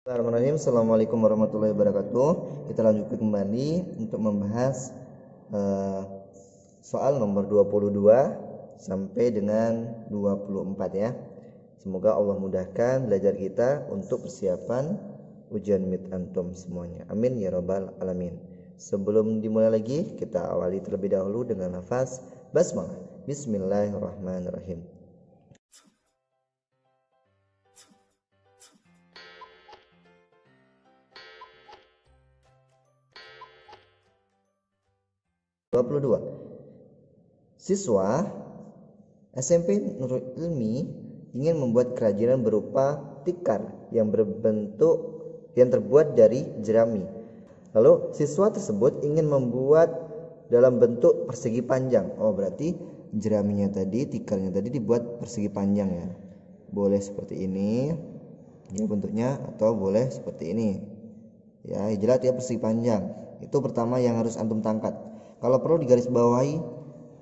Bismillahirrahmanirrahim. Assalamualaikum warahmatullahi wabarakatuh. Kita lanjutkan kembali untuk membahas soal nomor 22 sampai dengan 24 ya. Semoga Allah mudahkan belajar kita untuk persiapan ujian mid antum semuanya. Amin ya rabbal alamin. Sebelum dimulai lagi, kita awali terlebih dahulu dengan lafaz basmalah. Bismillahirrahmanirrahim. Siswa SMP Nurul Ilmi ingin membuat kerajinan berupa tikar yang terbuat dari jerami. Lalu siswa tersebut ingin membuat dalam bentuk persegi panjang. Oh, berarti jeraminya tadi, tikarnya tadi dibuat persegi panjang ya. Boleh seperti ini ya bentuknya, atau boleh seperti ini. Ya, jelas ya persegi panjang. Itu pertama yang harus antum tangkat. Kalau perlu digarisbawahi,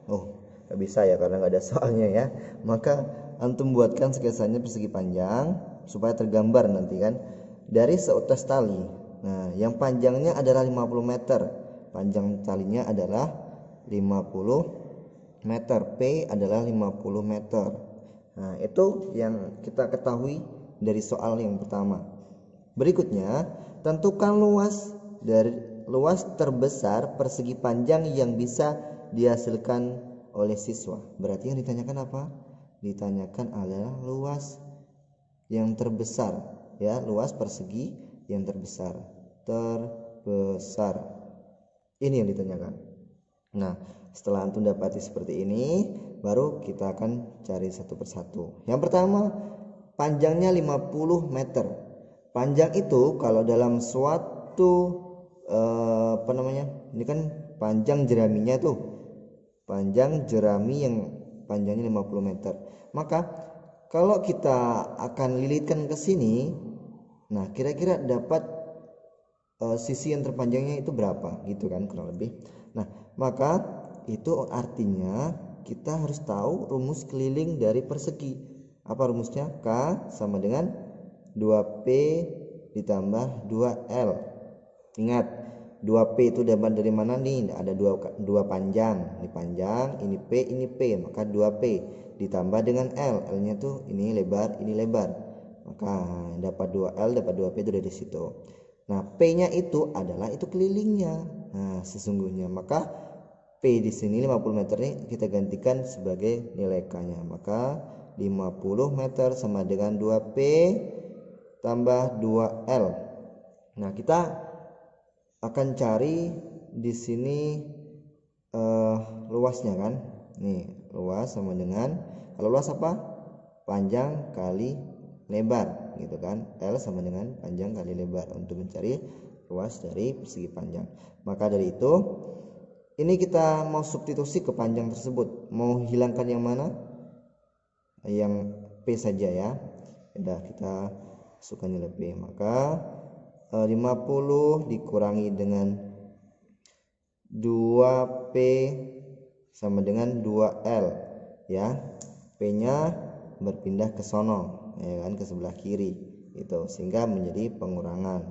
nggak bisa ya karena nggak ada soalnya ya. Maka antum buatkan sketsanya persegi panjang supaya tergambar nanti kan dari seutas tali. Nah, yang panjangnya adalah 50 meter. Panjang talinya adalah 50 meter. P adalah 50 meter. Nah, itu yang kita ketahui dari soal yang pertama. Berikutnya, tentukan luas terbesar persegi panjang yang bisa dihasilkan oleh siswa. Berarti yang ditanyakan apa? Ditanyakan adalah luas yang terbesar ya, luas persegi yang terbesar. Ini yang ditanyakan. Nah, setelah antum dapati seperti ini, baru kita akan cari satu persatu. Yang pertama, panjangnya 50 meter. Panjang itu kalau dalam suatu ini kan panjang jeraminya tuh, panjang jerami yang panjangnya 50 meter. Maka kalau kita akan lilitkan ke sini, nah kira-kira dapat sisi yang terpanjangnya itu berapa gitu kan kurang lebih. Nah, maka itu artinya kita harus tahu rumus keliling dari persegi. Apa rumusnya? K sama dengan 2P ditambah 2L. Ingat, 2P itu dapat dari mana nih? Ada dua panjang. Ini panjang, ini P, maka 2P ditambah dengan L. L-nya tuh ini lebar, ini lebar. Maka dapat 2L, dapat 2P itu dari situ. Nah, P-nya itu adalah itu kelilingnya. Nah, sesungguhnya maka P di sini 50 meter ini kita gantikan sebagai nilai K-nya. Maka 50 meter sama dengan 2P tambah 2L. Nah, kita akan cari di sini luasnya kan. Nih, luas sama dengan, kalau luas apa? Panjang kali lebar gitu kan. L sama dengan panjang kali lebar untuk mencari luas dari persegi panjang. Maka dari itu ini kita mau substitusi ke panjang tersebut. Mau hilangkan yang mana? Yang P saja ya. Udah, kita masukkan nilai P. Maka 50 dikurangi dengan 2P sama dengan 2L ya. P-nya berpindah ke sono ya kan, ke sebelah kiri itu, sehingga menjadi pengurangan.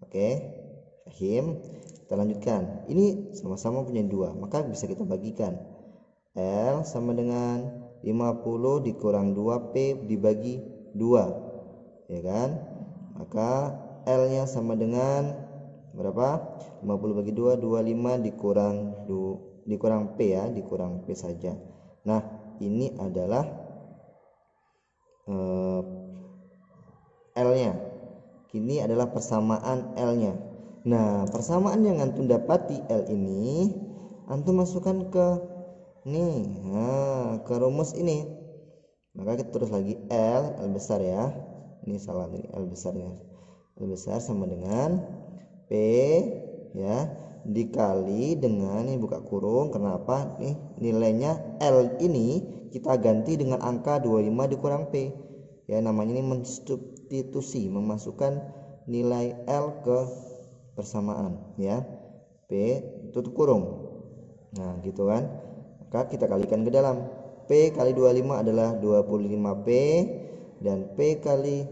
Oke, paham? Kita lanjutkan. Ini sama-sama punya 2, maka bisa kita bagikan. L sama dengan 50 dikurang 2P dibagi 2 ya kan. Maka L-nya sama dengan berapa? 50 bagi 2, 25 dikurang P ya, dikurang P saja. Nah, ini adalah L-nya. Ini adalah persamaan L-nya. Nah, persamaan yang antum dapati L ini antum masukkan ke ke rumus ini. Maka kita terus lagi L besar ya. Ini salah nih, L besarnya. L besar sama dengan P ya dikali dengan ini buka kurung. Kenapa? Nih nilainya L ini kita ganti dengan angka 25 dikurang P. Ya, namanya ini mensubstitusi, memasukkan nilai L ke persamaan ya. P tutup kurung. Nah, gitu kan. Maka kita kalikan ke dalam. P kali 25 adalah 25P dan P kali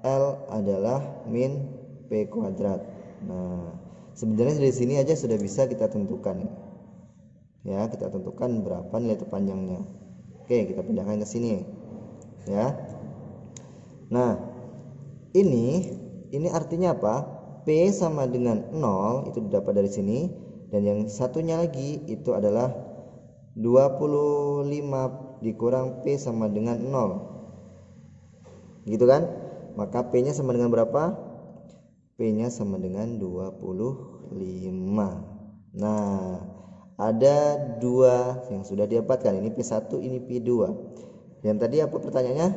L adalah min P kuadrat. Nah, sebenarnya dari sini aja sudah bisa kita tentukan. Ya, kita tentukan berapa nilai terpanjangnya. Oke, kita pindahkan ke sini. Ya. Nah, ini artinya apa? P sama dengan 0 itu didapat dari sini, dan yang satunya lagi itu adalah 25 dikurang P sama dengan 0. Gitu kan? Maka P-nya sama dengan berapa? P-nya sama dengan 25. Nah, ada dua yang sudah didapatkan. Ini P1, ini P2. Yang tadi apa pertanyaannya?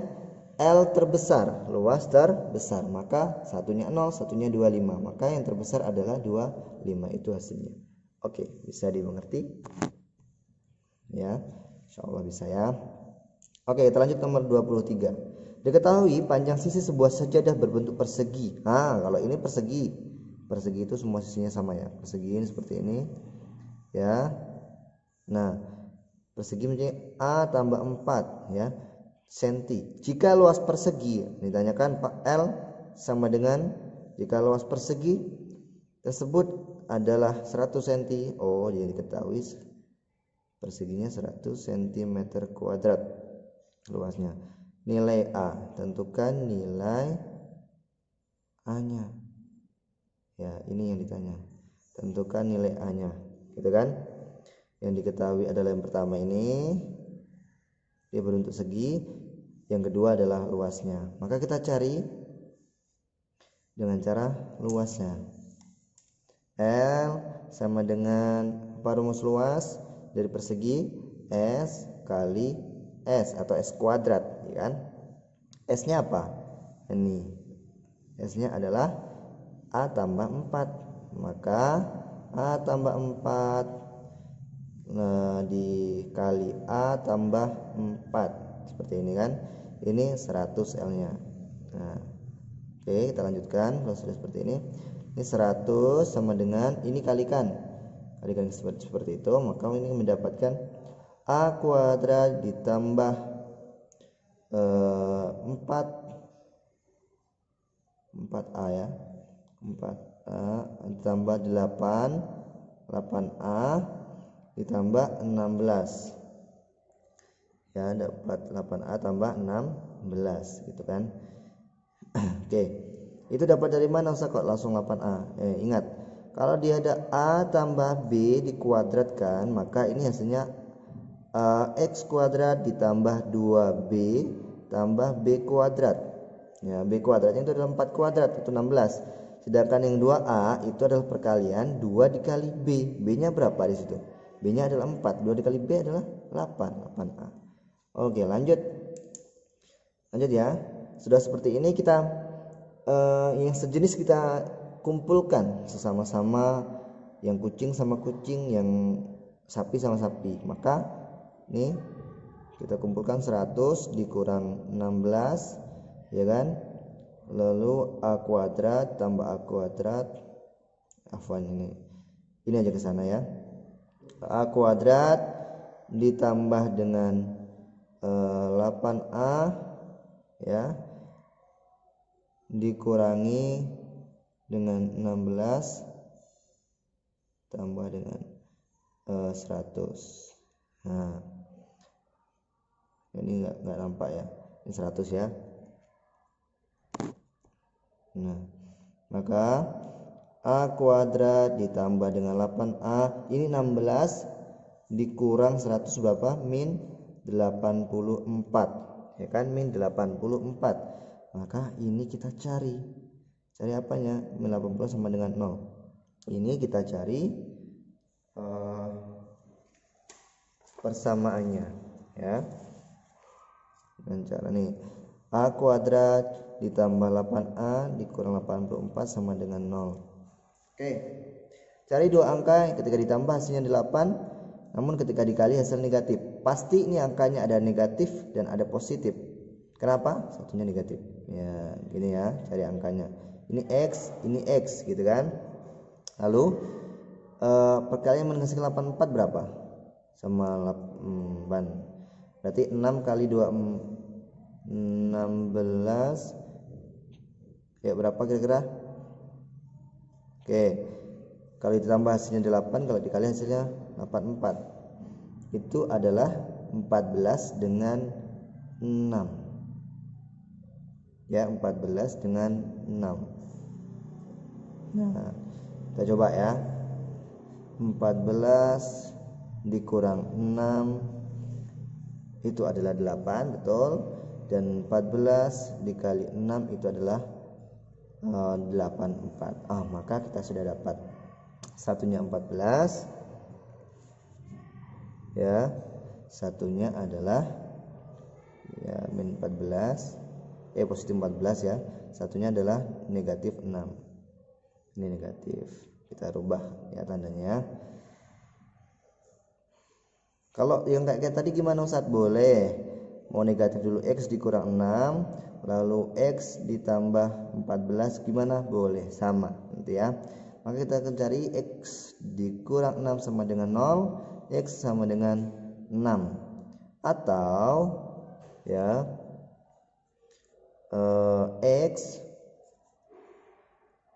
L terbesar, luas terbesar. Maka satunya 0, satunya 25. Maka yang terbesar adalah 25. Itu hasilnya. Oke, bisa dimengerti? Ya, insyaallah bisa ya. Oke, kita lanjut nomor 23. Diketahui panjang sisi sebuah sajadah berbentuk persegi. Nah, kalau ini persegi. Persegi itu semua sisinya sama ya. Persegi ini seperti ini. Ya. Nah, persegi menjadi A tambah 4 ya senti. Jika luas persegi ditanyakan Pak L sama dengan, jika luas persegi tersebut adalah 100 cm. Oh, jadi diketahui perseginya 100 cm kuadrat luasnya. Nilai A, tentukan nilai A-nya. Ya, ini yang ditanya. Tentukan nilai A-nya. Gitu kan? Yang diketahui adalah yang pertama ini, dia berbentuk segi. Yang kedua adalah luasnya. Maka kita cari dengan cara luasnya. L sama dengan apa rumus luas dari persegi? S kali S atau S kuadrat, ya kan? S-nya apa? Ini. S-nya adalah A tambah 4. Maka A tambah 4 dikali A tambah 4. Seperti ini kan? Ini 100 L-nya. Nah, oke, kita lanjutkan. Kalau sudah seperti ini. Ini 100 sama dengan ini kalikan seperti itu, maka ini mendapatkan A kuadrat ditambah 4A ya, 4A ditambah 8A ditambah 16 ya, dapat 8A tambah 16 gitu kan. Oke, itu dapat dari mana Ustaz kok langsung 8A? Ingat, kalau dia ada A tambah B dikuadratkan, maka ini hasilnya X kuadrat ditambah 2B tambah B kuadrat. Ya, B kuadratnya itu adalah 4 kuadrat, itu 16. Sedangkan yang 2A itu adalah perkalian 2 dikali B. B-nya berapa di situ? B-nya adalah 4. 2 dikali B adalah 8A. Oke, lanjut ya. Sudah seperti ini kita yang sejenis kita kumpulkan sesama-sama, yang kucing sama kucing, yang sapi sama sapi. Maka nih kita kumpulkan 100 dikurang 16 ya kan, lalu A kuadrat tambah A kuadrat, afwan ini aja ke sana ya. A kuadrat ditambah dengan 8A ya dikurangi dengan 16 tambah dengan 100. Nah, ini nggak nampak ya, ini 100 ya. Nah, maka A kuadrat ditambah dengan 8A, ini 16 dikurang 100 berapa? Min 84 ya kan, min 84. Maka ini kita cari apanya? Min 80 sama dengan 0. Ini kita cari persamaannya ya, dengan cara nih A kuadrat ditambah 8A dikurang 84 sama dengan 0. Oke, cari dua angka ketika ditambah hasilnya 8, namun ketika dikali hasil negatif. Pasti ini angkanya ada negatif dan ada positif. Kenapa? Satunya negatif ya, gini ya, cari angkanya. Ini X gitu kan. Lalu perkalian menghasilkan 84 berapa? Sama 8. Berarti 6 kali 2 16 Ya, berapa kira-kira? Oke. Kalau ditambah hasilnya 8, kalau dikali hasilnya 84. Itu adalah 14 dengan 6. Ya, 14 dengan 6. Nah, kita coba ya. 14 dikurang 6 itu adalah 8, betul. Dan 14 dikali 6 itu adalah 84. Maka kita sudah dapat satunya 14, ya, satunya adalah ya min 14, positif 14 ya, satunya adalah negatif 6. Ini negatif, kita rubah ya tandanya. Kalau yang kayak tadi gimana Ustaz? Boleh mau negatif dulu, x dikurang 6 lalu x ditambah 14 gimana? Boleh, sama nanti ya. Maka kita akan cari x dikurang 6 sama dengan 0, x sama dengan 6, atau ya x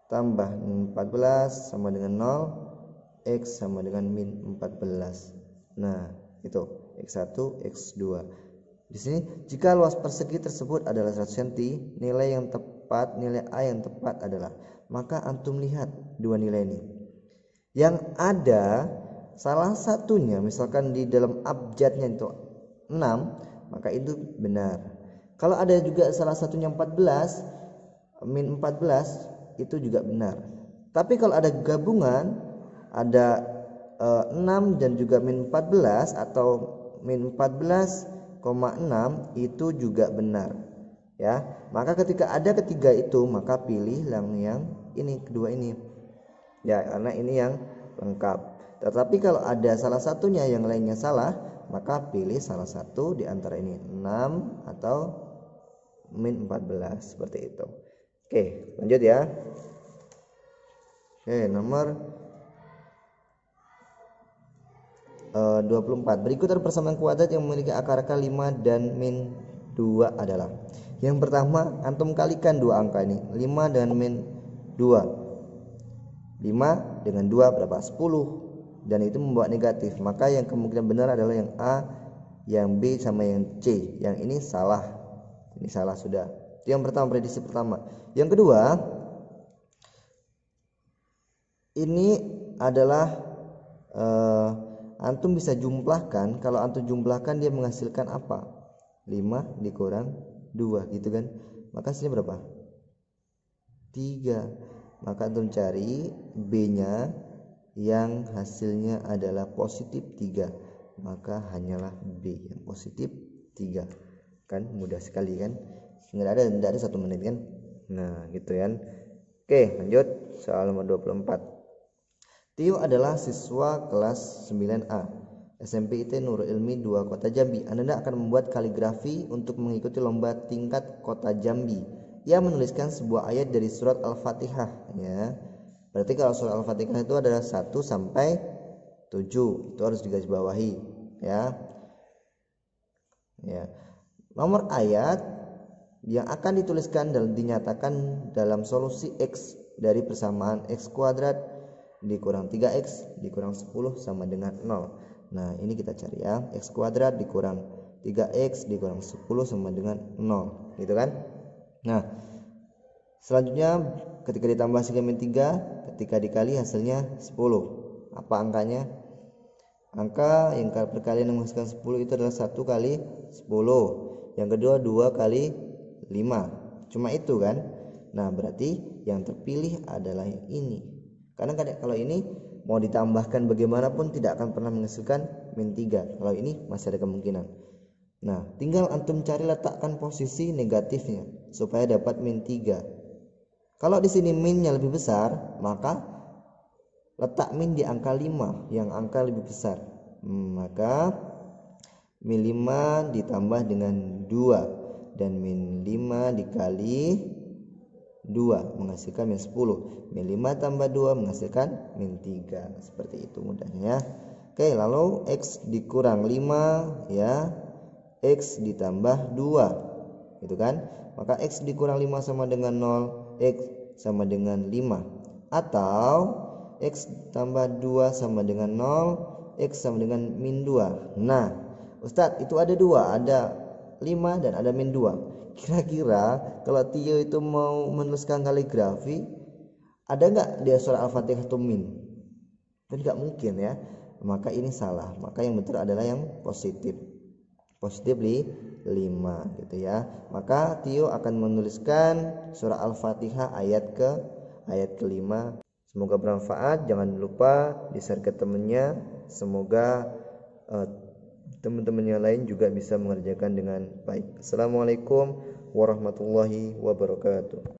tambah 14 sama dengan 0, x sama dengan min 14. Nah, itu x1, x2. Di sini jika luas persegi tersebut adalah 100 cm, nilai yang tepat, nilai A yang tepat adalah, maka antum lihat dua nilai ini. Yang ada salah satunya misalkan di dalam abjadnya itu 6, maka itu benar. Kalau ada juga salah satunya 14, min 14, itu juga benar. Tapi kalau ada gabungan, ada 6 dan juga min 14 atau min 14,6, itu juga benar ya. Maka ketika ada ketiga itu, maka pilih yang ini, kedua ini ya, karena ini yang lengkap. Tetapi kalau ada salah satunya yang lainnya salah, maka pilih salah satu di antara ini, 6 atau min 14, seperti itu. Oke, lanjut ya. Oke, nomor 24. Berikut ada persamaan kuadrat yang memiliki akar 5 dan min 2 adalah. Yang pertama, antum kalikan dua angka ini, 5 dan min 2. 5 dengan 2 berapa? 10. Dan itu membawa negatif. Maka yang kemungkinan benar adalah yang A, yang B sama yang C. Yang ini salah. Ini salah sudah. Itu yang pertama, prediksi pertama. Yang kedua, ini adalah antum bisa jumlahkan. Kalau antum jumlahkan dia menghasilkan apa? 5 dikurang 2 gitu kan. Maka hasilnya berapa? 3. Maka antum cari B-nya yang hasilnya adalah positif 3. Maka hanyalah B yang positif 3. Kan mudah sekali kan? Tidak ada 1 menit kan? Nah, gitu kan. Oke, lanjut soal nomor 24. Tio adalah siswa kelas 9A SMP IT Nurul Ilmi 2 Kota Jambi. Anda akan membuat kaligrafi untuk mengikuti lomba tingkat Kota Jambi. Ia menuliskan sebuah ayat dari surat Al-Fatihah ya. Berarti kalau surat Al-Fatihah itu adalah 1 sampai 7. Itu harus digarisbawahi ya. Ya. Nomor ayat yang akan dituliskan dan dinyatakan dalam solusi X dari persamaan X kuadrat dikurang 3x dikurang 10 sama dengan 0. Nah, ini kita cari ya. X kuadrat dikurang 3x dikurang 10 sama dengan 0, gitu kan? Nah, selanjutnya ketika ditambah hasilnya min 3, ketika dikali hasilnya 10. Apa angkanya? Angka yang perkalian yang menghasilkan 10 itu adalah 1 kali 10. Yang kedua 2 kali 5. Cuma itu kan? Nah, berarti yang terpilih adalah yang ini. Karena kalau ini mau ditambahkan bagaimanapun tidak akan pernah menghasilkan min 3. Kalau ini masih ada kemungkinan. Nah, tinggal antum cari letakkan posisi negatifnya supaya dapat min 3. Kalau di sini minnya lebih besar, maka letak min di angka 5 yang angka lebih besar. Maka min 5 ditambah dengan 2 dan min 5 dikali 2 menghasilkan min 10. Min 5 tambah 2 menghasilkan min 3. Seperti itu mudahnya. Oke, lalu X dikurang 5 ya. X ditambah 2. Gitu kan? Maka X dikurang 5 sama dengan 0. X sama dengan 5, atau X tambah 2 sama dengan 0, X sama dengan min 2. Nah Ustadz, itu ada 2, ada 5 dan ada min 2. Kira-kira kalau Tio itu mau menuliskan kaligrafi, ada nggak dia surah Al-Fatihah itu min? Kan nggak mungkin ya. Maka ini salah. Maka yang betul adalah yang positif. Positif 5 gitu ya. Maka Tio akan menuliskan surah Al-Fatihah ayat ke-5. Semoga bermanfaat. Jangan lupa di-share ke temannya. Semoga teman-teman yang lain juga bisa mengerjakan dengan baik. Assalamualaikum warahmatullahi wabarakatuh.